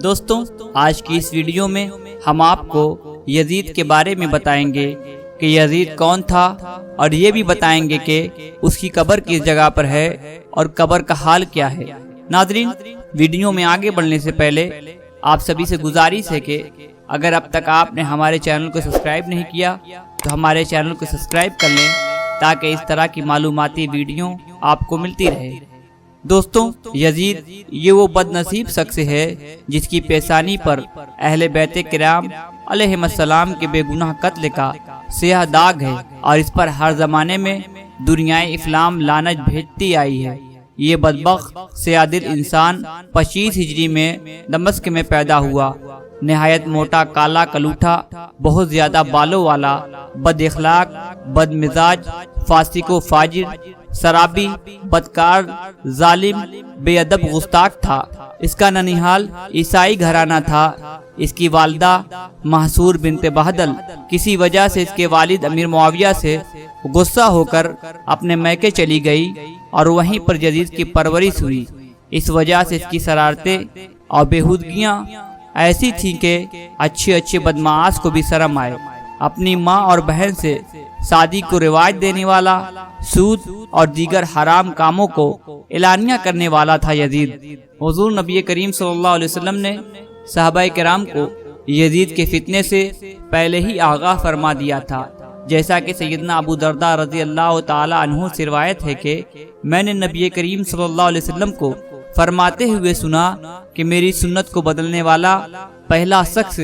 دوستوں، آج کی اس ویڈیو میں ہم آپ کو یزید کے بارے میں بتائیں گے کہ یزید کون تھا، اور یہ بھی بتائیں گے کہ اس کی قبر کس جگہ پر ہے اور قبر کا حال کیا ہے۔ ناظرین، ویڈیو میں آگے بڑھنے سے پہلے آپ سبھی سے گزارش ہے کہ اگر اب تک آپ نے ہمارے چینل کو سبسکرائب نہیں کیا تو ہمارے چینل کو سبسکرائب کر لیں تاکہ اس طرح کی معلوماتی ویڈیو آپ کو ملتی رہے۔ دوستوں، یزید یہ وہ بد نصیب شخص ہے جس کی پیشانی پر اہل بیت کرام علیہم السلام کے بے گناہ قتل کا سیاہ داغ ہے، اور اس پر ہر زمانے میں دنیائے اسلام لعنت بھیجتی آئی ہے۔ یہ بدبخت سیاہ دل انسان 25 ہجری میں دمشق میں پیدا ہوا۔ نہایت موٹا، کالا کلوٹھا، بہت زیادہ بالوں والا، بد اخلاق، بد مزاج، فاسق و فاجر، شرابی، بدکار، ظالم، بے ادب، گستاخ تھا۔ اس کا ننیحال عیسائی گھرانہ تھا۔ اس کی والدہ محصور بنت بہدل کسی وجہ سے اس کے والد امیر معاویہ سے غصہ ہو کر اپنے میکے چلی گئی اور وہیں پر یزید کی پرورش ہوئی۔ اس وجہ سے اس کی شرارتیں اور بےہودگیاں ایسی تھیں کہ اچھے بدمعاش کو بھی شرم آئے۔ اپنی ماں اور بہن سے شادی کو رواج دینے والا، سود اور دیگر حرام کاموں کو اعلانیہ کرنے والا تھا یزید۔ حضور نبی کریم صلی اللہ علیہ وسلم نے صحابہ کرام کو یزید کے فتنے سے پہلے ہی آگاہ فرما دیا تھا، جیسا کہ سیدنا ابو درداء رضی اللہ تعالی عنہ سے روایت ہے کہ میں نے نبی کریم صلی اللہ علیہ وسلم کو فرماتے ہوئے سنا کہ میری سنت کو بدلنے والا پہلا شخص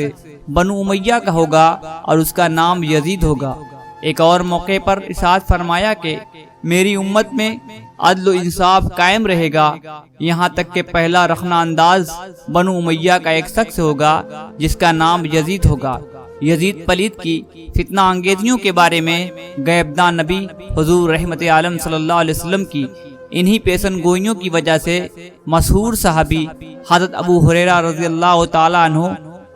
بنو امیہ کا ہوگا اور اس کا نام یزید ہوگا۔ ایک اور موقع پر ارشاد فرمایا کہ میری امت میں عدل و انصاف قائم رہے گا، یہاں تک کہ پہلا رخنہ انداز بنو امیہ کا ایک شخص ہوگا جس کا نام یزید ہوگا۔ یزید پلید کی فتنہ انگیزیوں کے بارے میں غیبدان نبی حضور رحمت عالم صلی اللہ علیہ وسلم کی انہی پیشن گوئیوں کی وجہ سے مشہور صحابی حضرت ابو ہریرہ رضی اللہ تعالی عنہ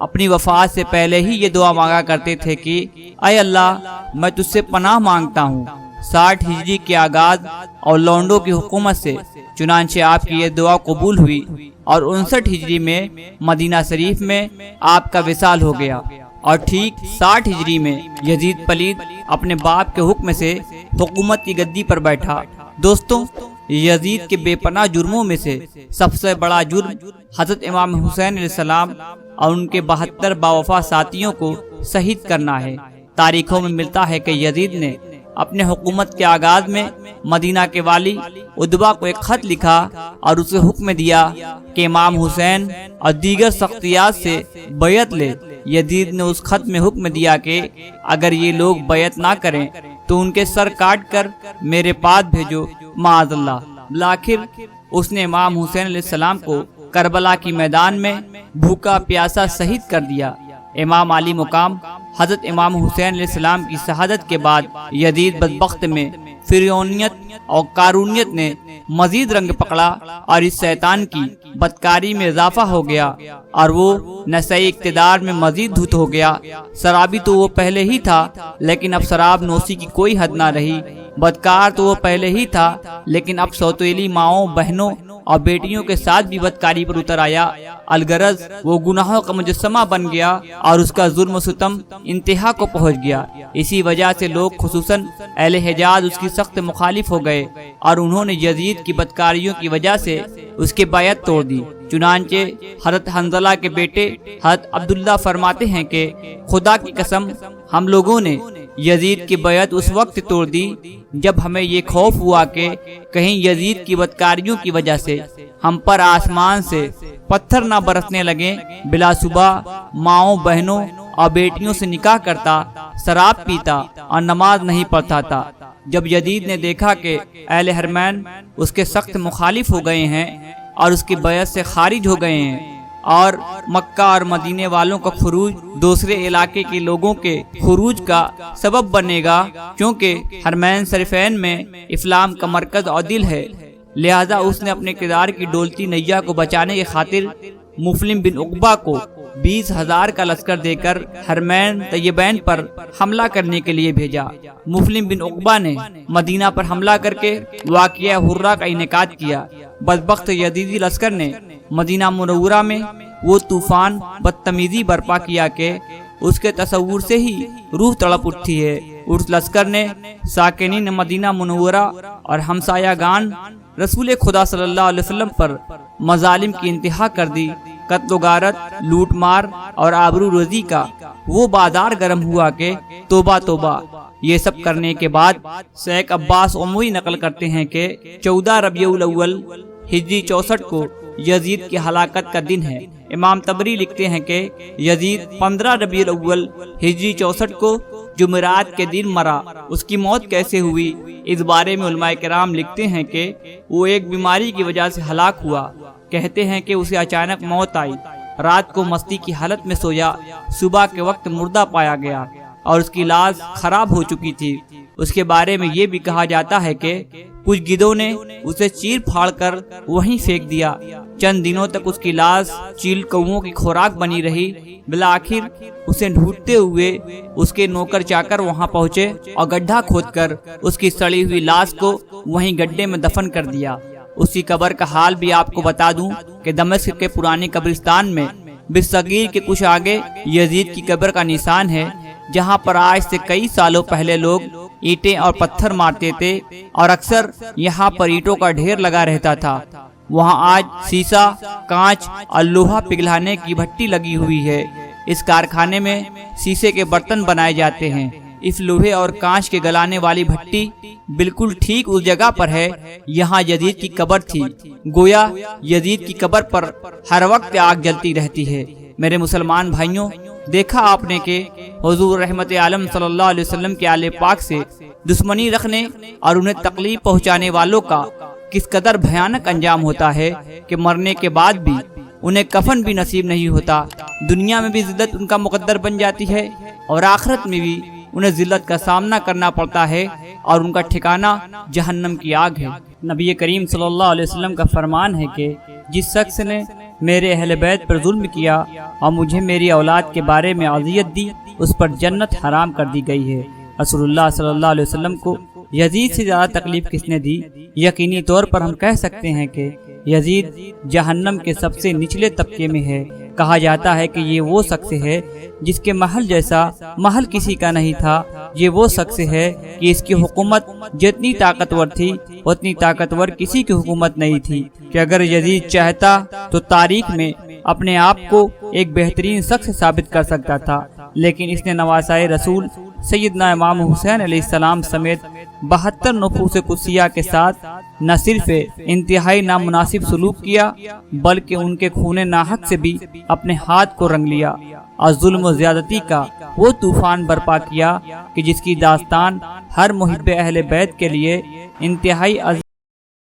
اپنی وفات سے پہلے ہی یہ دعا مانگا کرتے تھے کہ اے اللہ، میں تجھ سے پناہ مانگتا ہوں 60 ہجری کے آغاز اور لونڈوں کی حکومت سے۔ چنانچہ آپ کی یہ دعا قبول ہوئی اور 59 ہجری میں مدینہ شریف میں آپ کا وصال ہو گیا، اور ٹھیک 60 ہجری میں یزید پلید اپنے باپ کے حکم سے حکومت کی گدی پر بیٹھا۔ دوستوں، یزید کے بے پناہ جرموں میں سے سب سے بڑا جرم حضرت امام حسین علیہ السلام اور ان کے 72 باوفا ساتھیوں کو شہید کرنا ہے۔ تاریخوں میں ملتا ہے کہ یزید نے اپنے حکومت کے آغاز میں مدینہ کے والی ادبا کو ایک خط لکھا اور اسے حکم دیا کہ امام حسین اور دیگر شخصیات سے بیعت لے۔ یزید نے اس خط میں حکم دیا کہ اگر یہ لوگ بیعت نہ کریں تو ان کے سر کاٹ کر میرے پاس بھیجو، معاذ اللہ۔ بالآخر اس نے امام حسین علیہ السلام کو کربلا کی میدان میں بھوکا پیاسا شہید کر دیا۔ امام علی مقام حضرت امام حسین علیہ السلام کی شہادت کے بعد یزید بدبخت میں فرعونیت اور قارونیت نے مزید رنگ پکڑا اور اس شیطان کی بدکاری میں اضافہ ہو گیا، اور وہ نشۂ اقتدار میں مزید دھت ہو گیا۔ شرابی تو وہ پہلے ہی تھا، لیکن اب شراب نوشی کی کوئی حد نہ رہی۔ بدکار تو وہ پہلے ہی تھا، لیکن اب سوتیلی ماؤں، بہنوں اور بیٹیوں کے ساتھ بھی بدکاری پر اتر آیا۔ الغرض وہ گناہوں کا مجسمہ بن گیا اور اس کا ظلم و ستم انتہا کو پہنچ گیا۔ اسی وجہ سے لوگ خصوصاً اہل حجاز اس کی سخت مخالف ہو گئے، اور انہوں نے یزید کی بدکاریوں کی وجہ سے اس کے بیعت توڑ دی۔ چنانچہ حضرت حنظلہ کے بیٹے حضرت عبداللہ فرماتے ہیں کہ خدا کی قسم، ہم لوگوں نے یزید کی بیعت اس وقت توڑ دی جب ہمیں یہ خوف ہوا کہ کہیں یزید کی بدکاریوں کی وجہ سے ہم پر آسمان سے پتھر نہ برسنے لگیں۔ بلا صبح ماؤں، بہنوں اور بیٹیوں سے نکاح کرتا، شراب پیتا اور نماز نہیں پڑھتا تھا۔ جب یزید نے دیکھا کہ اہل حرمین اس کے سخت مخالف ہو گئے ہیں اور اس کی بیعت سے خارج ہو گئے ہیں، اور مکہ اور مدینے والوں کا خروج دوسرے علاقے کے لوگوں کے خروج کا سبب بنے گا، کیونکہ حرمین شریفین میں اسلام کا مرکز اور دل ہے، لہذا اس نے اپنے کردار کی ڈولتی نیا کو بچانے کی خاطر مسلم بن عقبہ کو 20,000 کا لشکر دے کر حرمین طیبین پر حملہ کرنے کے لیے بھیجا۔ مسلم بن عقبہ نے مدینہ پر حملہ کر کے واقعہ حرہ کا انعقاد کیا۔ بدبخت یزیدی لشکر نے مدینہ منورہ میں وہ طوفان بدتمیزی برپا کیا کہ اس کے تصور سے ہی روح تڑپ اٹھتی ہے۔ اس لشکر نے ساکنین مدینہ منورہ اور ہمسایہ گان رسول خدا صلی اللہ علیہ وسلم پر مظالم کی انتہا کر دی۔ قتل و غارت، لوٹ مار اور آبرو ریزی کا وہ بازار گرم ہوا کہ توبہ توبہ۔ یہ سب کرنے کے بعد شیخ عباس عموی نقل کرتے ہیں کہ 14 ربیع الاول ہجری 64 کو یزید کی ہلاکت کا دن ہے۔ امام طبری لکھتے ہیں کہ یزید 15 ربیع الاول ہجری 64 کو جمعرات کے دن مرا۔ اس کی موت کیسے ہوئی، اس بارے میں علماء کرام لکھتے ہیں کہ وہ ایک بیماری کی وجہ سے ہلاک ہوا۔ کہتے ہیں کہ اسے اچانک موت آئی، رات کو مستی کی حالت میں سویا، صبح کے وقت مردہ پایا گیا اور اس کی لاش خراب ہو چکی تھی۔ اس کے بارے میں یہ بھی کہا جاتا ہے کہ کچھ گدھوں نے اسے چیر پھاڑ کر وہیں پھینک دیا۔ چند دنوں تک اس کی لاش چیل کوؤں کی خوراک بنی رہی۔ بالآخر اسے ڈھونڈتے ہوئے اس کے نوکر چاکر وہاں پہنچے اور گڈھا کھود کر اس کی سڑی ہوئی لاش کو وہیں گڈھے میں دفن کر دیا۔ اس کی قبر کا حال بھی آپ کو بتا دوں کہ دمشق کے پرانے قبرستان میں بصغیر کے کچھ آگے یزید کی قبر کا نشان ہے، جہاں پر آج سے کئی سالوں پہلے لوگ اینٹیں اور پتھر مارتے تھے اور اکثر یہاں پر اینٹوں کا ڈھیر لگا رہتا تھا۔ وہاں آج سیسا، کانچ اور لوہا پگھلانے کی بھٹی لگی ہوئی ہے۔ اس کارخانے میں شیشے کے برتن بنائے جاتے ہیں۔ اس لوہے اور کانچ کے گلانے والی بھٹی بالکل ٹھیک اس جگہ پر ہے یہاں یزید کی قبر تھی۔ گویا یزید کی قبر پر ہر وقت آگ جلتی رہتی ہے۔ میرے مسلمان بھائیوں، دیکھا آپ نے کہ حضور رحمت عالم صلی اللہ علیہ وسلم کے آل پاک سے دشمنی رکھنے اور انہیں تکلیف پہنچانے والوں کا کس قدر بھیانک انجام ہوتا ہے کہ مرنے کے بعد بھی انہیں کفن بھی نصیب نہیں ہوتا۔ دنیا میں بھی ذلت ان کا مقدر بن جاتی ہے اور آخرت میں بھی انہیں ذلت کا سامنا کرنا پڑتا ہے اور ان کا ٹھکانہ جہنم کی آگ ہے۔ نبی کریم صلی اللہ علیہ وسلم کا فرمان ہے کہ جس شخص نے میرے اہل بیت پر ظلم کیا اور مجھے میری اولاد کے بارے میں اذیت دی، اس پر جنت حرام کر دی گئی ہے۔ رسول اللہ صلی اللہ علیہ وسلم کو یزید سے زیادہ تکلیف کس نے دی؟ یقینی طور پر ہم کہہ سکتے ہیں کہ یزید جہنم کے سب سے نچلے طبقے میں ہے۔ کہا جاتا ہے کہ یہ وہ شخص ہے جس کے محل جیسا محل کسی کا نہیں تھا۔ یہ وہ شخص ہے کہ اس کی حکومت جتنی طاقتور تھی اتنی طاقتور کسی کی حکومت نہیں تھی، کہ اگر یزید چاہتا تو تاریخ میں اپنے آپ کو ایک بہترین شخص ثابت کر سکتا تھا، لیکن اس نے نواسائے رسول سیدنا امام حسین علیہ السلام سمیت 72 نفوس قدسیہ کے ساتھ نہ صرف انتہائی نامناسب سلوک کیا بلکہ ان کے خون ناحق سے بھی اپنے ہاتھ کو رنگ لیا اور ظلم و زیادتی کا وہ طوفان برپا کیا کہ جس کی داستان ہر محب اہل بیت کے لیے انتہائی